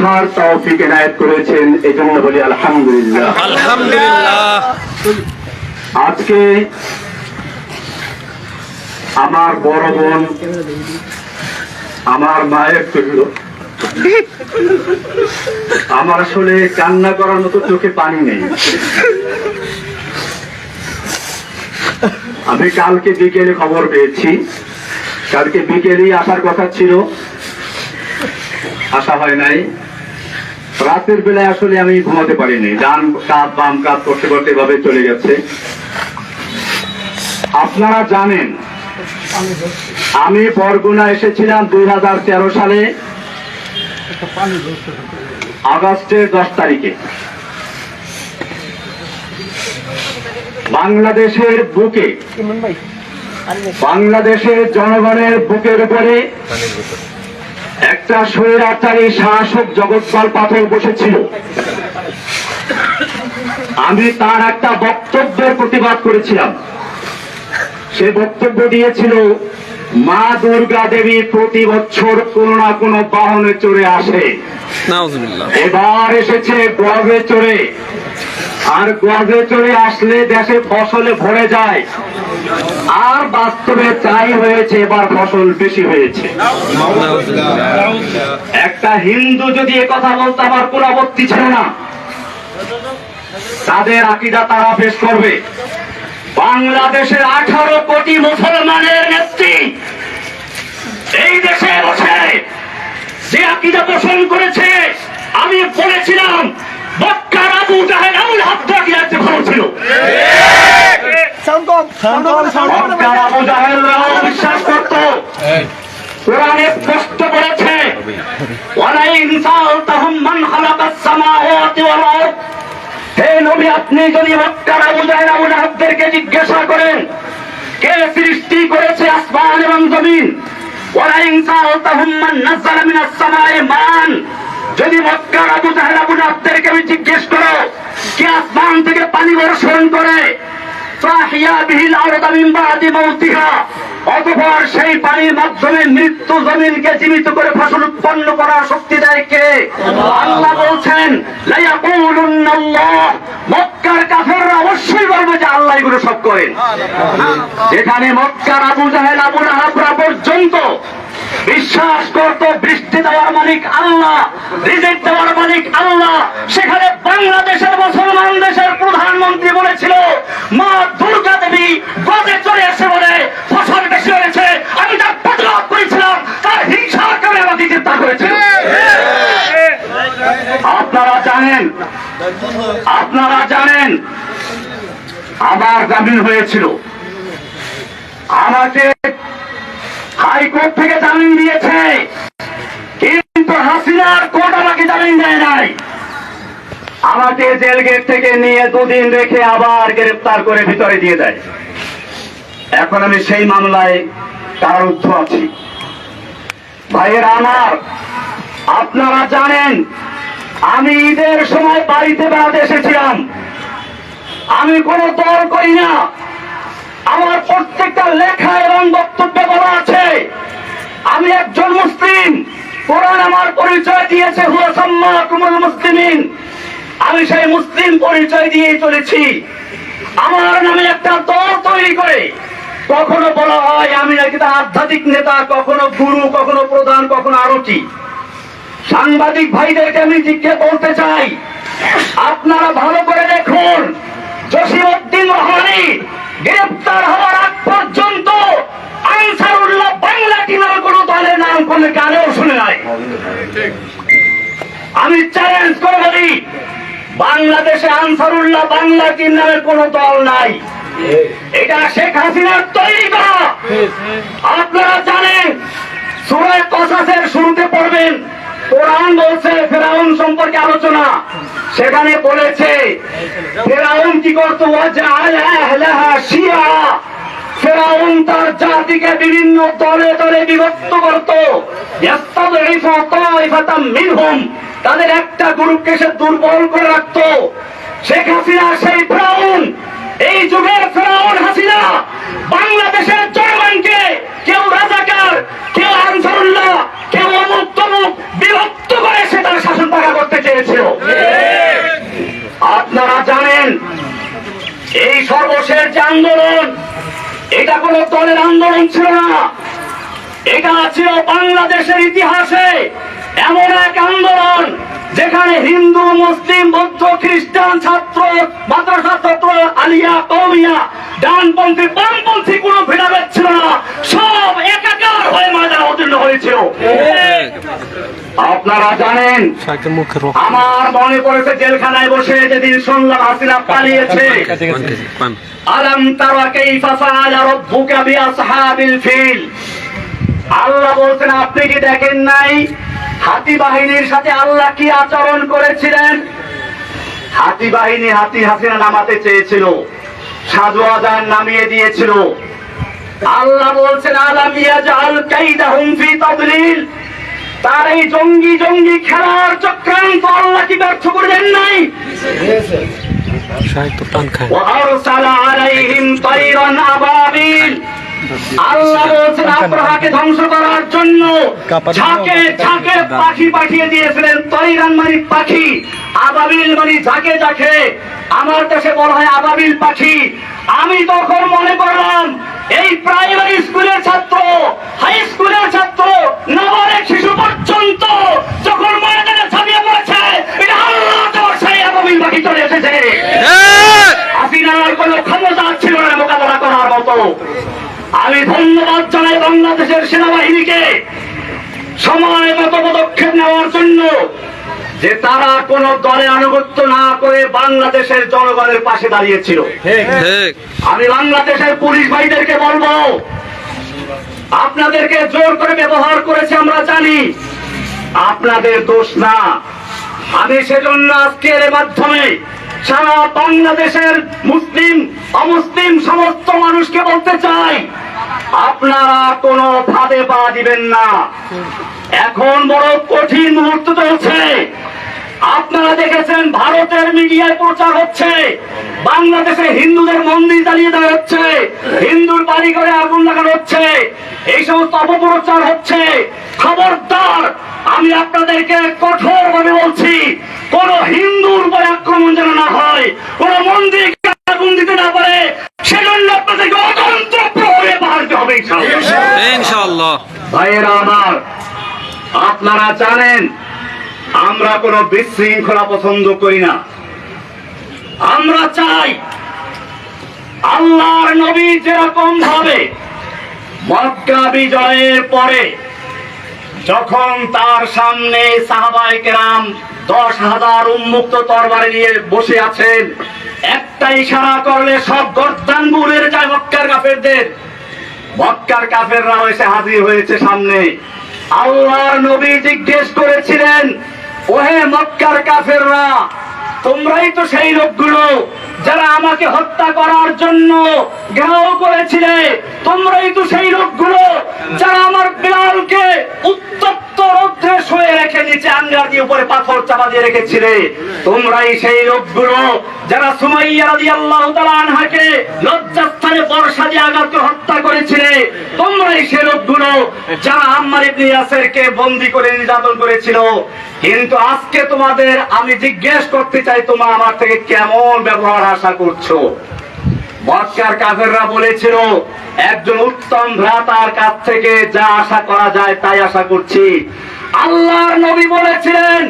তৌফিক এনায়েত করেছেন, এজন্য বলি আলহামদুলিল্লাহ। আলহামদুলিল্লাহ। আজকে আমার বড় বোন, আমার মায়ের তুল্য, আমার আসলে কান্না করার মতো চোখে পানি নেই। আমি কালকে বিকেলে খবর পেয়েছি, কালকে বিকেলেই আসার কথা ছিল, আসা হয় নাই। রাতের বেলায় আসলে আমি ঘুমাতে পারিনি, ডান কাঁধ বাম কাঁধ করতে করতে এভাবে চলে গেছে। আপনারা জানেন আমি বরগুনা এসেছিলাম 2013 সালে আগস্টের 10 তারিখে। বাংলাদেশের বুকে, বাংলাদেশের জনগণের বুকের উপরে একটা স্বৈরাচারী শাসক জগৎপাল পাথর বসেছিল। আমি তার একটা বক্তব্যের প্রতিবাদ করেছিলাম। সে বক্তব্য দিয়েছিল, মা দুর্গা দেবী প্রতি বছর কোনো না কোনো বাহনে চড়ে আসে, এবার এসেছে গজে চড়ে, আর গজে চড়ে আসলে দেশে ফসলে ভরে যায়। আর বাস্তবে তাই হয়েছে, এবার ফসল বেশি হয়েছে। একটা হিন্দু যদি একথা বলতে আমার কোনো আপত্তি ছিল না, তাদের আকীদা তারা পেশ করবে। বাংলাদেশের 18 কোটি মুসলমানের নেত্রী এই দেশে বসে যে আকীদা পোষণ করেছে, আমি বলেছিলাম মক্কার আবু জাহেল আমল হাত আকীদা ভালো ছিল। মক্কার আবু জাহেলরাও বিশ্বাস করত, কোরআনে স্পষ্ট বলেছে, ওয়ালা ইন সাআলতাহুম মান খালাকাস সামাওয়াতি ওয়াল আরদ। হে নবী, আপনি যদি মক্কার আবু জাহেল আবু লাহাবদেরকে জিজ্ঞাসা করেন কে সৃষ্টি করেছে আসমান এবং জমিন, ওয়ালা ইন সাআলতাহুম মান নাযালা মিনাস সামাই মান, যদি মক্কার আবু জাহেল আবু লাহাবদেরকে আমি জিজ্ঞেস করো কে আসমান থেকে পানি বর্ষণ করে, ফাহিয়া বিহিল আরদা মিন বাদি মাউতিহা, অতঃপর সেই পানির মাধ্যমে মৃত্যু জমিনকে জীবিত করে ফসল উৎপন্ন করার শক্তি দেয় কে? আল্লাহ বলছেন লা ইয়াকুলুন্নাল্লাহ, মক্কার কাফেররা অবশ্যই বলবে যে আল্লাহ এগুলো সব করেন। যেখানে মক্কার আবু জাহেল আবু লাহাবরা পর্যন্ত বিশ্বাস করত বৃষ্টি দেওয়ার মালিক আল্লাহ, রিজিক দেওয়ার মালিক আল্লাহ, সেখানে বাংলাদেশের মুসলমান দেশের প্রধানমন্ত্রী বলেছিল মা দুর্গা দেবী গজে চড়ে এসে বলে ফসল বেশি হয়েছে। আমি তার প্রতিবাদ করেছিলাম, তার হিংসার কারণে আমাকে গ্রেফতার করেছিল। আপনারা জানেন আমার জামিন হয়েছিল, আমাকে হাইকোর্ট থেকে জামিন দিয়েছে, কিন্তু হাসিনার কোর্ট আমাকে জামিন দেয় নাই। আমাকে জেল গেট থেকে নিয়ে 2 দিন রেখে আবার গ্রেফতার করে ভিতরে দিয়ে দেয়। এখন আমি সেই মামলায় কারারুদ্ধ আছি। ভাইয়েরা আমার, আপনারা জানেন আমি ঈদের সময় বাড়িতে বেড়াতে এসেছিলাম। আমি কোনো দল করি না, আমার প্রত্যেকটা লেখা এবং বক্তব্যে বলা আছে আমি একজন মুসলিম। কোরআন আমার পরিচয় দিয়েছে, হুয়া সাম্মাকুমুল মুসলিমিন, আমি সেই মুসলিম পরিচয় দিয়ে চলেছি। আমার নামে একটা দল তৈরি করে কখনো বলা হয় আমি নাকি আধ্যাত্মিক নেতা, কখনো গুরু, কখনো প্রধান, কখনো আরতি। সাংবাদিক ভাইদেরকে আমি জিজ্ঞেস বলতে চাই, আপনারা ভালো করে দেখুন, জসিমউদ্দিন রহমানী গ্রেফতার হওয়ার আগ পর্যন্ত আনসারুল্লাহ বাংলা টিমের কোন দলের নাম কোনো কানেও শুনে নাই। আমি চ্যালেঞ্জ করে বলি, বাংলাদেশে আনসারুল্লাহ বাংলা টিম নামের কোন দল নাই, এটা শেখ হাসিনার তৈরি করা। আপনারা জানেন সূরা কসাসের শুরুতে পড়বেন, কোরআন বলছে ফেরাউন সম্পর্কে আলোচনা, সেখানে বলেছে ফেরাউন কি করতো, ওয়াজআলা আহলাহা শিয়া, ফেরাউন তার জাতিকে বিভিন্ন দলে দলে বিভক্ত করত, ইয়াস্তাযইফু তাইফাতাম মিনহুম, তাদের একটা গ্রুপকে সে দুর্বল করে রাখতো। শেখ হাসিনা সেই ফেরাউন, এই যুগের ফেরাউন হাসিনা বাংলাদেশের জনগণকে কেউ রাজাকার, কেউ আনসারুল্লাহ, কেউ অমুক তমুক বিভক্ত করে সে তার শাসন হয়েছিল। আপনারা জানেন এই সর্বশেষ যে আন্দোলন, এটা কোন দলের আন্দোলন ছিল না, এটা ছিল বাংলাদেশের ইতিহাসে এমন এক আন্দোলন যেখানে হিন্দু, মুসলিম, বৌদ্ধ, খ্রিস্টান, ছাত্র, মাদ্রাসা ছাত্র, আলিয়া, কওমিয়া, ডানপন্থী, বামপন্থী কোন ভেদাভেদ ছিল না, সব একাকার হয়ে ময়দানে অবতীর্ণ হয়েছিল। আপনারা জানেন, আমার মনে পড়েছে জেলখানায় বসে যেদিন শুনলাম হাসিনা পালিয়েছে। আলাম তারা কাইফা ফাআলা রাব্বুকা বিআসহাবিল ফিল, আল্লাহ বলছেন আপনি কি দেখেন নাই হাতি বাহিনীর সাথে আল্লাহ কি আচরণ করেছিলেন? হাতি বাহিনী হাতি হাসিনা নামাতে চেয়েছিল, সাধু আজান নামিয়ে দিয়েছিল। আল্লাহ বলছেন আলাম ইয়াজআল কাইদাহুম ফি তাদলিল, তার এই জঙ্গি জঙ্গি খেলার চক্রান্ত আল্লাহ কি ব্যর্থ করে দেন নাই? ওয়া আরসালা আলাইহিম তায়রান আবাবিল, আল্লাহ বলছেন আব্রাহাকে ধ্বংস করার জন্য ঝাঁকে ঝাঁকে পাখি পাঠিয়ে দিয়েছিলেন। তৈরান মানে পাখি, আবাবিল মানে ঝাঁকে ঝাঁকে। আমার দেশে বলা হয় আবাবিল পাখি। আমি তখন মনে করলাম এই প্রাইমারি স্কুলের ছাত্র, হাই স্কুলের ছাত্র, নাবালক শিশু পর্যন্ত যখন ময়দানে ছাপিয়ে পড়েছে, এটা আল্লাহ তোর সেই আবাবিল পাখি চলে এসেছে। হাসিনার কোনো ক্ষমতা ছিল না মোকাবেলা করার মতো। আমি ধন্যবাদ জানাই বাংলাদেশের সেনাবাহিনীকে সময় মতো পদক্ষেপ নেওয়ার জন্য, যে তারা কোন দলে আনুগত্য না করে বাংলাদেশের জনগণের পাশে দাঁড়িয়েছিল। আমি বাংলাদেশের পুলিশ ভাইদেরকে বলবো, আপনাদেরকে জোর করে ব্যবহার করেছে আমরা জানি, আপনাদের দোষ না। আমি সেজন্য আজকের মাধ্যমে সারা বাংলাদেশের মুসলিম অমুসলিম সমস্ত মানুষকে বলতে চাই, আপনারা কোনো ফাঁদে পা দিবেন না। এখন বড় কঠিন মুহূর্ত চলছে। আপনারা দেখেছেন ভারতের মিডিয়ায় প্রচার হচ্ছে বাংলাদেশে হিন্দুদের মন্দির জ্বালিয়ে দেওয়া হচ্ছে, হিন্দুর বাড়ি ঘরে আগুন লাগানো হচ্ছে, এই সমস্ত অপপ্রচার হচ্ছে। খবরদার, আমি আপনাদেরকে কঠোর ভাবে বলছি, কোন হিন্দুর উপরে আক্রমণ যেন না হয়, কোন মন্দিরকে আগুন দিতে না পারে, সেজন্য আপনাদেরকে অতন্ত্র প্রহরে বাড়তে হবে ইনশাআল্লাহ। ভাইয়েরা আমার, আপনারা জানেন আমরা কোন বিশৃঙ্খলা পছন্দ করি না। আমরা চাই আল্লাহর নবী যেরকম ভাবে মক্কা বিজয়ের পরে যখন তার সামনে সাহাবায়ে কেরাম 10,000 উন্মুক্ত তরবারি নিয়ে বসে আছেন, একটা ইশারা করলে সব গর্দান বুড়ে যায় মক্কার কাফেরদের। মক্কার কাফেররা এসে হাজির হয়েছে সামনে। আল্লাহর নবী জিজ্ঞেস করেছিলেন, ওহে মক্কার কাফেররা, তোমরাই তো সেই লোকগুলো যারা আমাকে হত্যা করার জন্য ঘেরাও করেছিলে, তোমরাই তো সেই লোকগুলো যারা আমার বিলালকে উত্তপ্ত রৌদ্রে শুয়ে রেখে নিচে আঙ্গার দিয়ে উপরে পাথর চাপা দিয়ে রেখেছিলে, তোমরাই সেই লোকগুলো যারা সুমাইয়া রাদিয়াল্লাহু তাআলা আনহাকে লজ্জাস্থানে বর্ষা দিয়ে আঘাত করে হত্যা করেছিলে, তোমরাই সেই লোকগুলো যারা আম্মার ইবনে ইয়াসিরকে বন্দী করে নির্যাতন করেছিল। কিন্তু আজকে তোমাদের আমি জিজ্ঞেস করতে চাই, তোমরা আমার থেকে কেমন ব্যবহার আশা করছো? মক্কার কাফেররা বলেছিল, একজন উত্তম ভ্রাতার কাছ থেকে যা আশা করা যায় তাই আশা করছি। আল্লাহর নবী বলেছিলেন,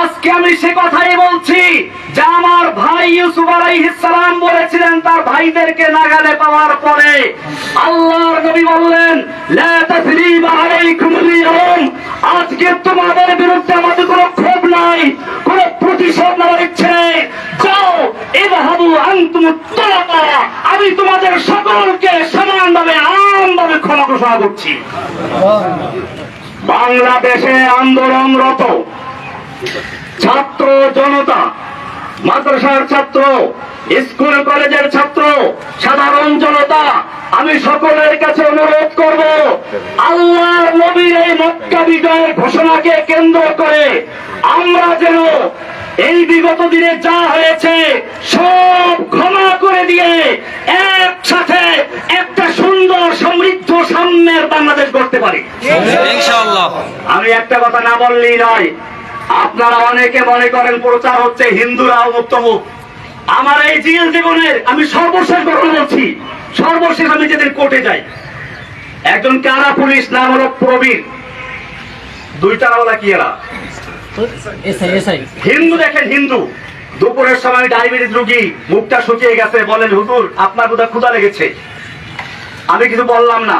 আজকে আমি সে কথাই বলছি যা আমার ভাই ইউসুফ আলাইহিস সালাম বলেছিলেন তার ভাইদেরকে নাগালে পাওয়ার পরে। আল্লাহর নবী বললেন, লা তাসরিবা আলাইকুমুল ইয়াউম, আজকে তোমাদের বিরুদ্ধে আমাদের কোনো ক্ষোভ নাই, কোনো প্রতিশোধ নেওয়ার ইচ্ছে নেই। যাও, ইযহাবু আনতুমুত তালাকা, আমি তোমাদের সকলকে সমানভাবে আমভাবে ক্ষমা ঘোষণা করছি। বাংলাদেশে আন্দোলনরত ছাত্র জনতা, মাদ্রাসার ছাত্র, স্কুল কলেজের ছাত্র, সাধারণ জনতা, আমি সকলের কাছে অনুরোধ করব, আল্লাহর নবীর এই মক্কা বিজয়ের ঘোষণাকে কেন্দ্র করে আমরা যেন এই বিগত দিনে যা হয়েছে সব ক্ষমা করে দিয়ে একসাথে একটা সুন্দর সমৃদ্ধ সাম্যের বাংলাদেশ গড়তে পারি ইনশাআল্লাহ। আমি একটা কথা না বললেই নয়, আপনারা অনেকে মনে করেন প্রচার হচ্ছে হিন্দুরা মুক্ত মুখ। আমার এই জেল জীবনের আমি সর্বশেষ ঘটনা বলছি। সর্বশেষ আমি যেদিন কোর্টে যাই, একজন কারা পুলিশ নাম হলো প্রবীর, দুইটা বলা কি এরা হিন্দু, দেখেন হিন্দু। দুপুরের সময় ডায়াবেটিস রোগী, মুখটা শুকিয়ে গেছে, বলেন হুজুর আপনার বোধহয় ক্ষুধা লেগেছে। আমি কিছু বললাম না,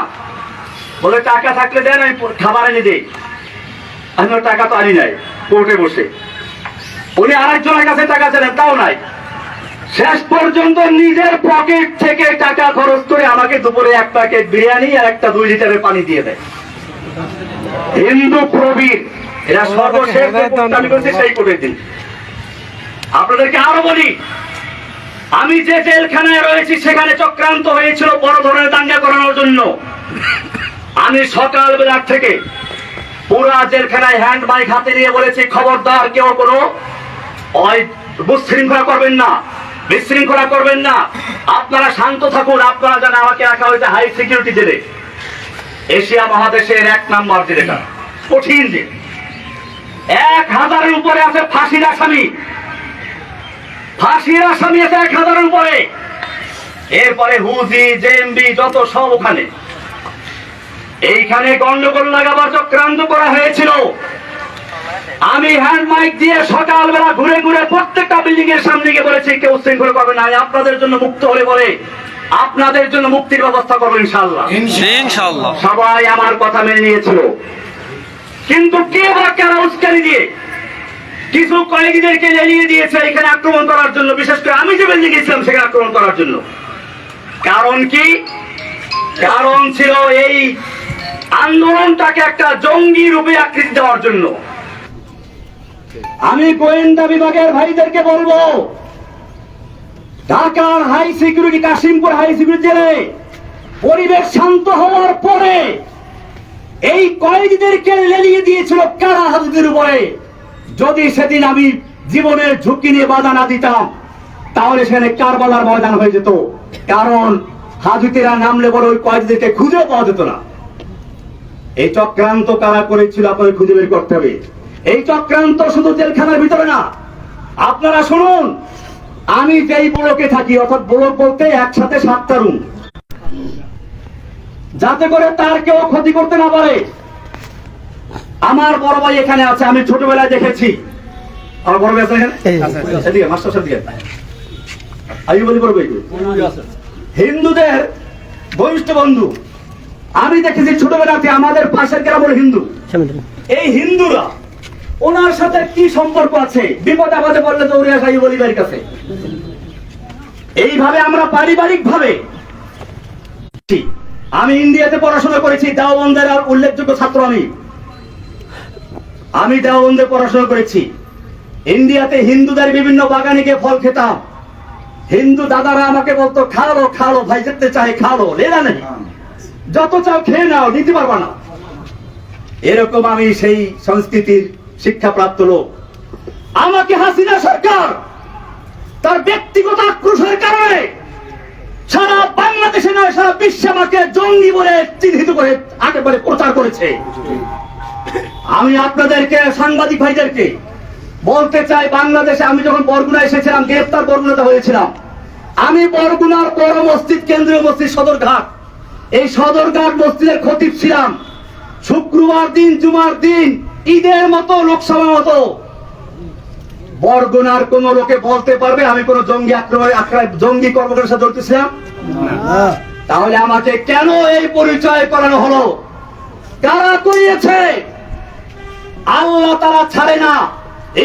বলে টাকা থাকলে দেন আমি খাবার এনে দিই। আমি টাকা তো আনি নাই, কোর্টে বসে। উনি আরেকজনের কাছে টাকা চাইলেন, তাও নাই। শেষ পর্যন্ত নিজের পকেট থেকে টাকা খরচ করে আমাকে দুপুরে এক প্যাকেট বিরিয়ানি আর একটা 2 লিটারের পানি দিয়ে দেয়। হিন্দু প্রবীর, এরা সর্বশেষ আমি করছি সেই কোর্টের দিন। আপনাদেরকে আরো বলি, আমি যে জেলখানায় রয়েছি সেখানে চক্রান্ত হয়েছিল বড় ধরনের দাঙ্গা করানোর জন্য। আমি সকালবেলা থেকে পুরা জেলখানায় হ্যান্ড মাইক হাতে নিয়ে বলেছি, খবরদার কেউ কোনো বিশৃঙ্খলা করবেন না, বিশৃঙ্খলা করবেন না, আপনারা শান্ত থাকুন। আপনারা জানেন আমাকে রাখা হয়েছে হাই সিকিউরিটি জেলে, এশিয়া মহাদেশের 1 নম্বর জেলেটা, কঠিন জেল। 1000-এর উপরে আছে ফাঁসির আসামি, ফাঁসির আসামি আছে 1000-এর উপরে। এরপরে হুজি জেএমবি যত সব ওখানে। এইখানে গন্ডগোল লাগাবার চক্রান্ত করা হয়েছিল। আমি হ্যান্ড মাইক দিয়ে সকালবেলা ঘুরে ঘুরে প্রত্যেকটা বিল্ডিং এর সামনে গিয়ে বলেছি, কেউ উচ্ছৃঙ্খল করবে না, আপনাদের জন্য মুক্ত হলে বলে আপনাদের জন্য মুক্তির ব্যবস্থা করবো ইনশাআল্লাহ। ইনশাআল্লাহ সবাই আমার কথা মেনে নিয়েছিল। কিন্তু কে বা কারা উস্কানি দিয়ে কিছু কয়েদিদেরকে লেলিয়ে দিয়েছে এখানে আক্রমণ করার জন্য, বিশেষ করে আমি যে বিল্ডিং গেছিলাম সেখানে আক্রমণ করার জন্য। কারণ কি? কারণ ছিল এই আন্দোলনটাকে একটা জঙ্গি রূপে আকৃতি দেওয়ার জন্য। আমি গোয়েন্দা বিভাগের ভাইদেরকে বলবো, ঢাকার high security, Kashimpur high security জেলে পরিবেশ শান্ত হওয়ার পরে এই কয়েদিদেরকে লেলিয়ে দিয়েছিল কারা হাজুদের উপরে। যদি সেদিন আমি জীবনের ঝুঁকি নিয়ে বাধা না দিতাম তাহলে সেখানে কারবালার ময়দান হয়ে যেত। কারণ হাজুতেরা নামলে বলে ওই কয়েদিদেরকে খুঁজে পাওয়া যেত না। এই চক্রান্ত কারা করেছিল আপনাদের খুঁজে বের করতে হবে। এই চক্রান্ত শুধু জেলখানার ভিতরে না, আপনারা শুনুন, আমি যেই ব্লকে থাকি, অর্থাৎ ব্লক বলতে একসাথে 7টা রুম, যাতে করে তার কেউ ক্ষতি করতে না পারে। আমার বড় ভাই এখানে আছে, আমি ছোটবেলায় দেখেছি। আমার বড় ভাই আছে এখানে, মাস্টার সাহেব দিকে আমি বলি বড় ভাই হিন্দুদের বরিষ্ঠ বন্ধু। আমি দেখেছি ছোটবেলাতে আমাদের পাশের গ্রাম হলো হিন্দু। এই হিন্দুরা ওনার সাথে কি সম্পর্ক আছে, বিপদ আপদে পড়লে দৌড়ে আসা এই বলিবার কাছে। এইভাবে আমরা পারিবারিক ভাবে, আমি ইন্ডিয়াতে পড়াশোনা করেছি, দেওবন্দের আর উল্লেখযোগ্য ছাত্র আমি দেওবন্দে পড়াশোনা করেছি। ইন্ডিয়াতে হিন্দুদের বিভিন্ন বাগানে গিয়ে ফল খেতাম। হিন্দু দাদারা আমাকে বলতো, খালো খালো ভাই, যেতে চাই খালো, লেলা নেই, যত চাও খেয়ে নাও, নিতে পারবা না। এরকম আমি সেই সংস্কৃতির শিক্ষাপ্রাপ্ত লোক। আমাকে হাসিনা সরকার তার ব্যক্তিগত আক্রোশের কারণে সারা বাংলাদেশে নয় সারা বিশ্বে আমাকে জঙ্গি বলে চিহ্নিত করে একেবারে প্রচার করেছে। আমি আপনাদেরকে, সাংবাদিক ভাইদেরকে বলতে চাই, বাংলাদেশে আমি যখন বরগুনা এসেছিলাম, গ্রেফতার বরগুনাতে হয়েছিলাম, আমি বরগুনার বড় মসজিদ, কেন্দ্রীয় মসজিদ সদরঘাট, এই সদরঘাট মসজিদের খতিব ছিলাম। শুক্রবার দিন, জুমার দিন, ঈদের মতো, লোকসভা মতো বরগুনার কোন লোকে বলতে পারবে আমি কোন জঙ্গি জঙ্গি কর্মকাণ্ডের সাথে জড়িত ছিলাম? তাহলে আমাকে কেন এই পরিচয় করানো হলো? কারা করিয়েছে? আল্লাহ তারা ছাড়ে না।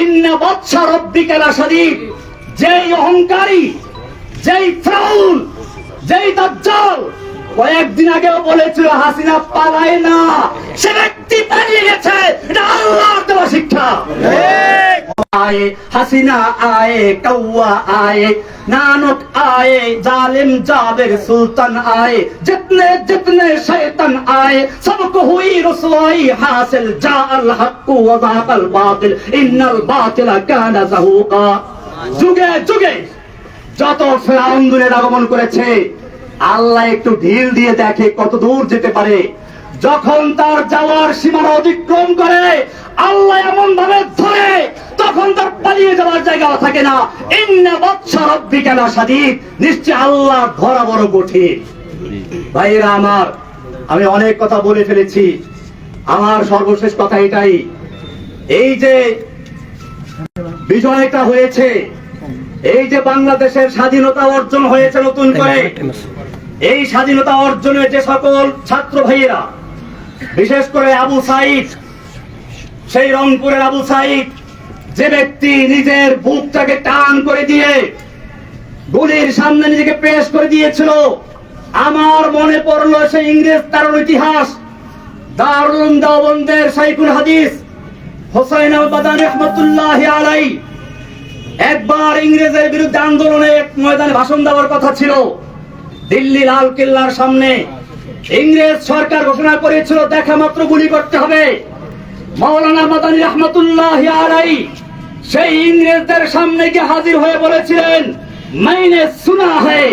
ইন্না বাদশা রব্বিকা লাশাদীদ। যেই অহংকারী, যেই ফিরআউন, যেই দাজ্জাল কয়েকদিন আগেও বলেছিল হাসিনা পালায় না, সে ব্যক্তি পালিয়ে গেছে। এটা আল্লাহর দেওয়া শিক্ষা। आए हसीना आए कौआ आए नानक आए जालिम जाबिर सुल्तान आए जितने जितने शैतान आए सबको हुई रुसवाई हासिल जाअल हक व ज़ाक़ल बातिल इन्नल बातिला काना ज़हूक़ा। যুগে যুগে যত ফেরাউন দুনিয়ার আগমন করেছে, আল্লাহ একটু ঢিল দিয়ে দেখে কত দূর যেতে পারে। যখন তার যাওয়ার সীমানা অতিক্রম করে আল্লাহ এমন ভাবে ধরে তখন তার পালিয়ে যাওয়ার জায়গা থাকে না। ইন্না বাতশা রাব্বিকা লাশাদীদ, নিশ্চয় আল্লাহ ধরা বড় কঠিন। ভাইরা আমার, আমি অনেক কথা বলে ফেলেছি, আমার সর্বশেষ কথা এটাই, এই যে বিজয়টা হয়েছে, এই যে বাংলাদেশের স্বাধীনতা অর্জন হয়েছে নতুন করে, এই স্বাধীনতা অর্জনে যে সকল ছাত্র ভাইয়েরা, বিশেষ করে আবু সাইদ, সেই রংপুরের আবু সাইদ, যে ব্যক্তি নিজের বুকটাকে টান করে দিয়ে গুলির সামনে নিজেকে পেশ করে দিয়েছিল, আমার মনে পড়লো সেই ইংরেজ তার ইতিহাস, দারুল উলুম দেওবন্দের শাইখুল হাদিস হোসাইন আল-বাদানী রাহমাতুল্লাহি আলাইহি একবার ইংরেজের বিরুদ্ধে আন্দোলনে এক ময়দানে ভাষণ দেওয়ার কথা ছিল। দিল্লি লাল কেল্লার সামনে ইংরেজ সরকার ঘোষণা করেছিল দেখা মাত্র গুলি করতে হবে। মাওলানা মাদানী রাহমাতুল্লাহি আলাইহি সেই ইংরেজদের সামনে গিয়ে হাজির হয়ে বলেছিলেন, मैंने सुना है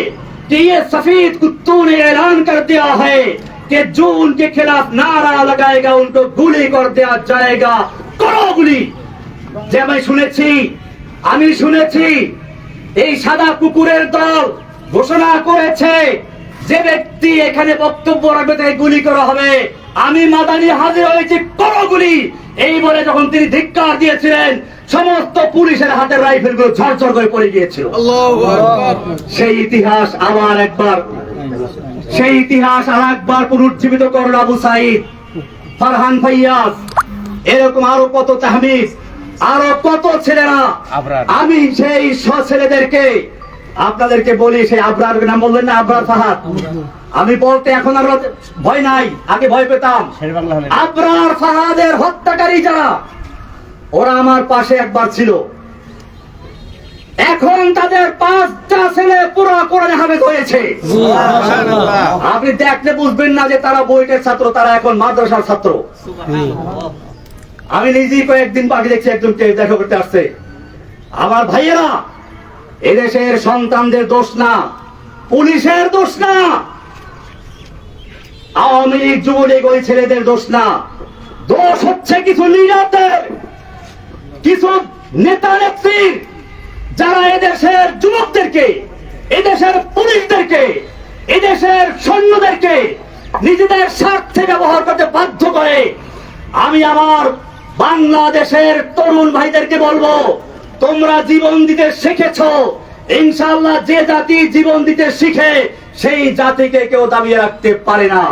कि ये सफेद कुत्तों ने ऐलान कर दिया है कि जो उनके खिलाफ नारा लगाएगा उनको गुली कर दिया जाएगा, करो गुली। যে আমি শুনেছি এই সাদা কুকুরের দল ঘোষণা করেছে যে ব্যক্তি এখানে বক্তব্য রাখবে তাকে গুলি করা হবে। আমি মাদানী হাজির হয়েছি, করো গুলি। এই বলে যখন তিনি ধিক্কার দিয়েছিলেন, সমস্ত পুলিশের হাতের রাইফেল গুলো ঝরঝর করে পড়ে গিয়েছিল। সেই ইতিহাস আর একবার পুনরুজ্জীবিত করল আবু সাইদ, ফারহান ফাইয়াজ, এরকম আরো কত তাহমিদ, আরো কত ছেলেরা। আমি সেই ছেলেদেরকে আপনাদেরকে বলি, সেই আবরার নাম বললেন না, আবরার ফাহাদ, আমি বলতে এখন আর ভয় নাই, আগে ভয় পেতাম। আবরার ফাহাদের হত্যাকারী যারা, ওরা আমার পাশে একবার ছিল, এখন তাদের 5টা ছেলে পুরো কোরআনে হাফেজ হয়েছে। আপনি দেখলে বুঝবেন না যে তারা বইটের ছাত্র, তারা এখন মাদ্রাসার ছাত্র। আমি নিজেই কয়েকদিন বাকি দেখছি একজনকে দেখা করতে আসছে। আমার ভাইয়েরা, এদেশের সন্তানদের দোষ না, পুলিশের দোষ না, আওয়ামী লীগ যুবলীগ ওই ছেলেদের দোষ না, দোষ হচ্ছে কিছু লিডারদের, কিছু নেতা নেত্রীর, যারা এদেশের যুবকদেরকে, এদেশের পুলিশদেরকে, এদেশের সৈন্যদেরকে নিজেদের স্বার্থে ব্যবহার করতে বাধ্য করে। আমি আমার বাংলাদেশের তরুণ ভাইদেরকে বলবো, তোমরা জীবন দিতে শিখেছো, ইনশাআল্লাহ যে জাতি জীবন দিতে শিখে সেই জাতিকে কেউ দাবিয়ে রাখতে পারে না।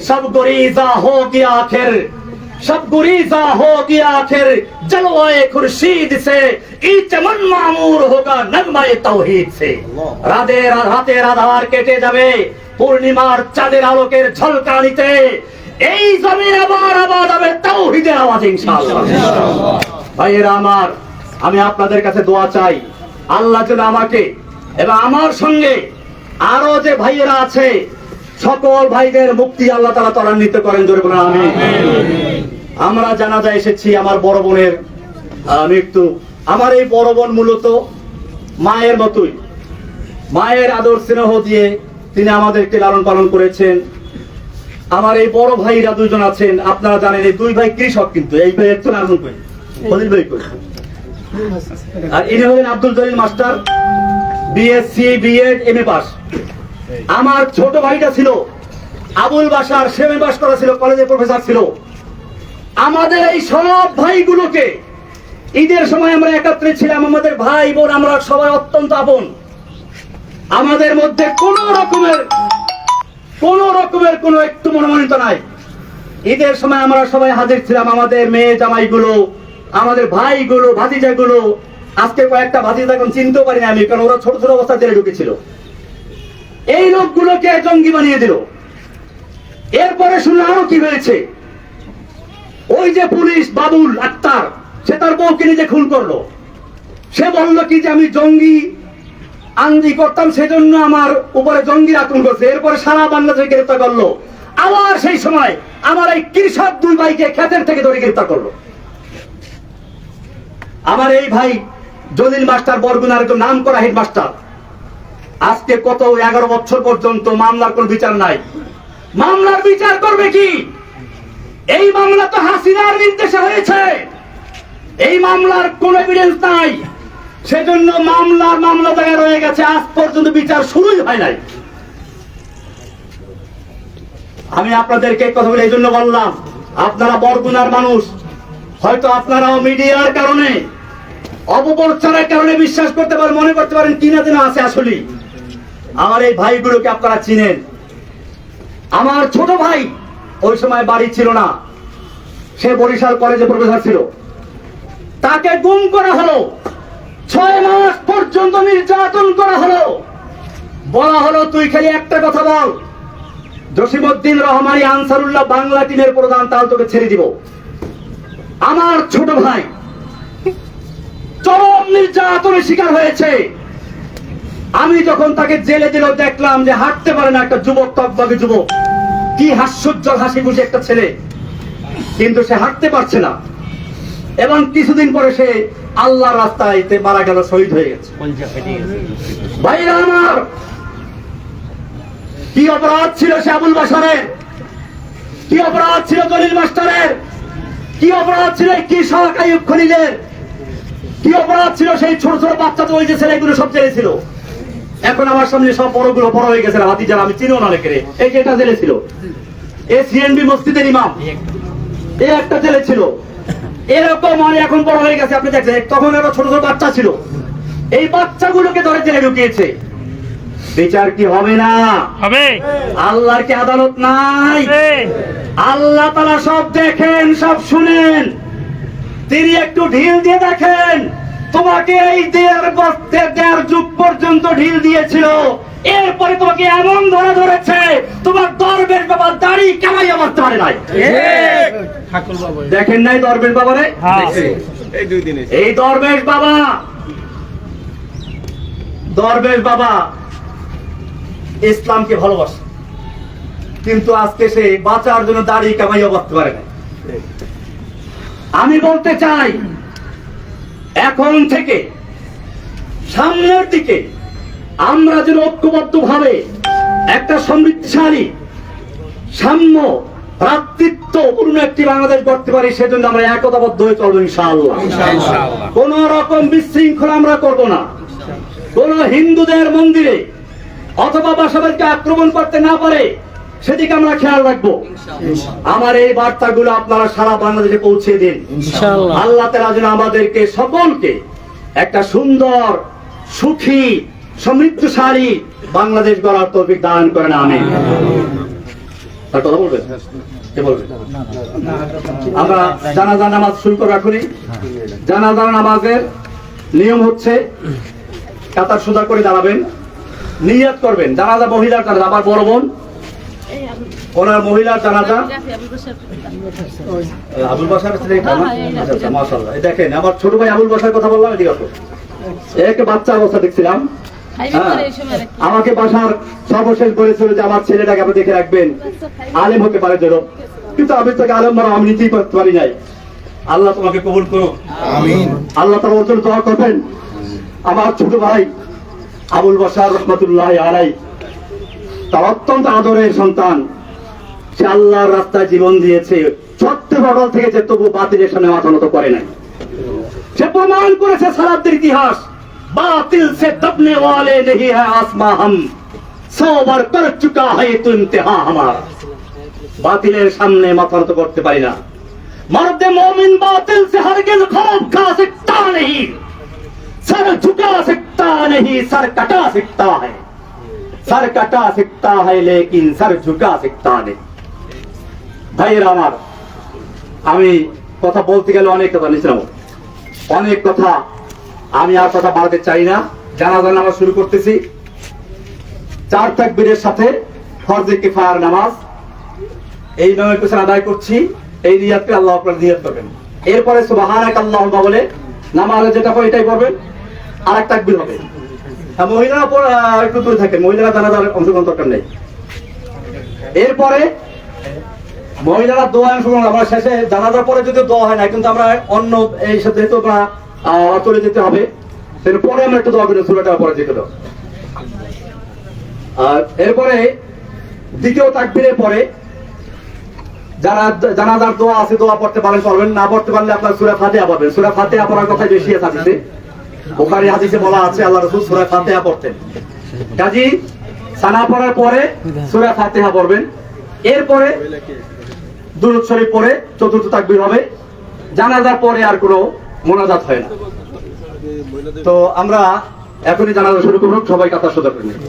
সব গুরিজা হো গিয়া আখির, सब गुरीजा हो गया आखिर जलवाए खुर्शीद से, ई चमन मामूर होगा नगमाए तौहीद से। রাতের আধার কেটে যাবে পূর্ণিমার চাঁদের আলোকের ঝলকানিতে, এই জমিন আবার আবাদ হবে তাওহীদের আওয়াজে ইনশাআল্লাহ। ভাইয়েরা আমার, আমি আপনাদের কাছে দোয়া চাই, আল্লাহ যেন আমাকে এবং আমার সঙ্গে আরো যে ভাইয়েরা আছে সকল ভাইদের মুক্তি আল্লাহ তাআলা ত্বরান্বিত করেন, জোরে বলেন আমিন। আমরা জানাজা এসেছি আমার বড় বোনের মৃত্যু। আমার এই বড় বোন মূলত মায়ের মতোই, মায়ের আদর স্নেহ দিয়ে তিনি আমাদেরকে লালন পালন করেছেন। আমার এই বড় ভাইরা দুইজন আছেন, আপনারা জানেন এই দুই ভাই কৃষক, কিন্তু এই ভাই একজন আনন্দ কই ফজিল ভাই কই, আর ইনি হলেন Abdul Jalil master, BSc BEd MA pass. আমার ছোট ভাইটা ছিল আবুল বাশার, সেমে পাস করা ছিল, কলেজে প্রফেসর ছিল। আমাদের এই সব ভাইগুলোকে ঈদের সময় আমরা একত্রে ছিলাম, আমাদের ভাই বোন আমরা সবাই অত্যন্ত আপন। আমাদের মধ্যে কোন রকমের কোনো একটু মনোমালিন্য নাই। ঈদের সময় আমরা সবাই হাজির ছিলাম, আমাদের মেয়ে জামাইগুলো, আমাদের ভাইগুলো, ভাতিজাগুলো। আজকে কয়েকটা ভাতিজা এখন চিনতেও পারি না আমি, কারণ ওরা ছোট ছোট অবস্থা জেলে ঢুকেছিল। এই লোকগুলোকে জঙ্গি বানিয়ে দিল। এরপরে শুনলাম আরো কি হয়েছে, ওই যে পুলিশ বাবুল আক্তার, সে তার বউকে নিজে খুন করলো। সে বললো কি যে আমি জঙ্গি আঙ্গি করতাম, সেজন্য আমার উপরে জঙ্গি আক্রমণ করছে। এরপরে সারা বাংলাদেশে গ্রেফতার করলো। আবার সেই সময় আমার এই কৃষক দুই ভাইকে ক্ষেতের থেকে ধরে গ্রেফতার করলো। আমার এই ভাই জলিল মাস্টার বরগুনার একজন নাম করা হেডমাস্টার, আজকে কত 11 বছর পর্যন্ত মামলার কোন বিচার নাই। মামলার বিচার করবে কি? এই মামলা তো হাসিনার নির্দেশে হয়েছে, এই মামলার কোনো এভিডেন্স নাই, সেজন্য মামলা জায়গায় রয়ে গেছে, আজ পর্যন্ত বিচার শুরুই হয় নাই। আমি আপনাদেরকে কথা বলে এই জন্য বললাম, আপনারা বরগুনার মানুষ, হয়তো আপনারাও মিডিয়ার কারণে, অপপ্রচারের কারণে বিশ্বাস করতে পারেন, মনে করতে পারেন কিনা দিন আছে। আসলে আমার এই ভাইগুলোকে আপনারা চিনেন। আমার ছোট ভাই ওই সময় বাড়ি ছিল না, সে বরিশাল কলেজে প্রফেসর ছিল, তাকে গুম করা হলো, 6 মাস পর্যন্ত নির্যাতন করা হলো। বলা হলো তুই খালি একটা কথা বল, জসিমউদ্দিন রহমানী আনসারুল্লাহ বাংলা টিমের প্রধান, তাহলে তোকে ছেড়ে দিব। আমার ছোট ভাই চরম নির্যাতনের শিকার হয়েছে। আমি যখন তাকে জেলে দিল, দেখলাম যে হাঁটতে পারে না একটা যুবক, তকবাগে যুবক, কি হাস্যোজ্জ্বল হাসি খুশি একটা ছেলে, কিন্তু সে হাঁটতে পারছে না। এবং কিছুদিন পরে সে আল্লাহর রাস্তায় মারা গেল, শহীদ হয়ে গেছে। ভাইরা আমার, কি অপরাধ ছিল সে আবুল বাশারের, কি অপরাধ ছিল জলিল মাস্টারের, কি অপরাধ ছিল কি শাহ আইয়ুব খলিলের, কি অপরাধ ছিল সেই ছোট ছোট বাচ্চা, তো ওই যে ছেলেগুলো সব জেলে ছিল। এখন আমার সামনে সব বড়গুলো বড় হয়ে গেছে, হাতি যারা আমি চিনিও না লেখে, এই যে এটা জেলে ছিল, এ সিএনবি মসজিদের ইমাম, এ একটা জেলে ছিল। এরকম মানে এখন বড় হয়ে গেছে, আপনি দেখছেন, তখন আরো ছোট ছোট বাচ্চা ছিল, এই বাচ্চাগুলোকে ধরে জেলে ঢুকিয়েছে। বিচার কি হবে না? হবে। আল্লাহর কি আদালত নাই? আল্লাহ তাআলা সব দেখেন, সব শুনেন। তিনি একটু ঢিল দিয়ে দেখেন, তোমাকে এই দেড় যুগ পর্যন্ত ঢিল দিয়েছিল, এরপরে তোমাকে এমন ধরেছে, তোমার দরবেশ বাবা দাড়ি কামাইয়া মারতে পারে নাই। দেখেন নাই দরবেশ বাবারে? এই দরবেশ বাবা ইসলামকে ভালোবাসে, কিন্তু আজকে সে বাঁচার জন্য দাড়ি কামাইয়া মারতে পারে না। আমি বলতে চাই, এখন থেকে সামনের দিকে আমরা যেন ঐক্যবদ্ধ ভাবে একটা সমৃদ্ধশালী, সাম্য, ভ্রাতৃত্বপূর্ণ একটি বাংলাদেশ গড়তে পারি, সেজন্য আমরা একতাবদ্ধ হয়ে চলবো ইনশাআল্লাহ। কোন রকম বিশৃঙ্খলা আমরা করব না। কোন হিন্দুদের মন্দিরে অথবা বাসাবাড়িকে আক্রমণ করতে না পারে সেদিকে আমরা খেয়াল রাখবো। আমার এই বার্তাগুলো আপনারা সারা বাংলাদেশে পৌঁছে দিন ইনশাআল্লাহ। আল্লাহ তাআলা যেন আমাদেরকে সকলকে একটা সুন্দর, সুখী, সমৃদ্ধশালী বাংলাদেশ গড়ার তৌফিক দান করেন, আমিন। আর কথা বলবেন? কে বলবেন? আমরা জানাজা নামাজ শুরু করে রাখুনি। জানাজা নামাজের নিয়ম হচ্ছে কাতার সোজা করে দাঁড়াবেন, নিয়ত করবেন। জানাজা মহিলার জানাজা, আমার বড় বোন ওনার মহিলার জানাজা, আবুল বাশার মাশাআল্লাহ। দেখেন আমার ছোট ভাই আবুল বাশার কথা বললাম, এদিকে আসো। এক বাচ্চা অবস্থা দেখছিলাম, আমাকে বাসার সর্বশেষ বলেছিল যে আমার ছেলেটাকে আপনি দেখে রাখবেন, আলেম হতে পারে যেন, কিন্তু আমি তাকে আলেম বানাবো আমি নিজেই করতে পারি নাই। আল্লাহ তোমাকে কবুল করো, আমিন। আল্লাহ তাআলা ওর জন্য দোয়া করবেন। আমার ছোট ভাই আবুল বাশার রহমাতুল্লাহি আলাইহি, তার অত্যন্ত আদরের সন্তান, সে আল্লাহর রাস্তায় জীবন দিয়েছে, সত্যের বদল থেকে যে তবু বাতিলের সামনে মাথা নত করে নাই। সে প্রমাণ করেছে সালাতের ইতিহাস, বাতিল সে দবনে ওয়ালে नहीं है आसमां हम 100 बार कर चुका है तो इम्तिहान हमारा। বাতিলের সামনে মাথা নত করতে পারি না। मर्द मोमिन बातिल से हरगिज खौफ खा सकता नहीं, सर झुका सकता नहीं, सर कटा सकता है, सर कटा सकता है लेकिन सर झुका सकता नहीं। ভাইয়েরা আমার, আমি কথা বলতে গেলে অনেক কথা নিছিলাম, অনেক কথা, আমি আর কথা বাড়াতে চাই না। জানাজা নামাজ শুরু করতেছি। 4 তাকবীরের সাথে ফরজে কিফায়ার নামাজ এই নামের পেছনে আদায় করছি। এই নিয়াতকে আল্লাহ আপনারা নিয়াত করবেন। এরপরে সুবহানাক আল্লাহুম্মা বলে নামাজে যেটা হয় এটাই করবেন, আর এক তাকবীর হবে। মহিলারা একটু দূরে থাকেন, মহিলারা জানাজার অংশগ্রহণ দরকার নেই। এরপরে মহিলারা দোয়া অংশগ্রহণ, আমরা শেষে জানাজার পরে যদি দোয়া হয় না, কিন্তু আমরা অন্য এই সাথে তো চলে যেতে হবে, পরে আমরা একটু দোয়া করি, সুরাটা পরে যেতে দাও। আর এরপরে দ্বিতীয় তাকবীরের পরে যারা জানাজার দোয়া আছে দোয়া পড়তে পারেন পড়বেন, না পড়তে পারলে আপনার সূরা ফাতিহা পড়বেন। সূরা ফাতিহা পড়ার কথা বেশি আছে, বুখারী হাদিসে বলা আছে আল্লাহ রাসূল সূরা ফাতিহা পড়তেন। কাজী সানা পড়ার পরে সূরা ফাতিহা পড়বেন। এরপরে দুরূদ শরীফ পড়ে চতুর্থ তাকবীর হবে। জানাজার পরে আর কোনো মোনাজাত হয় না। তো আমরা এখনই জানাজা শুরু করব, সবাই কাতার সোজা করে নিন।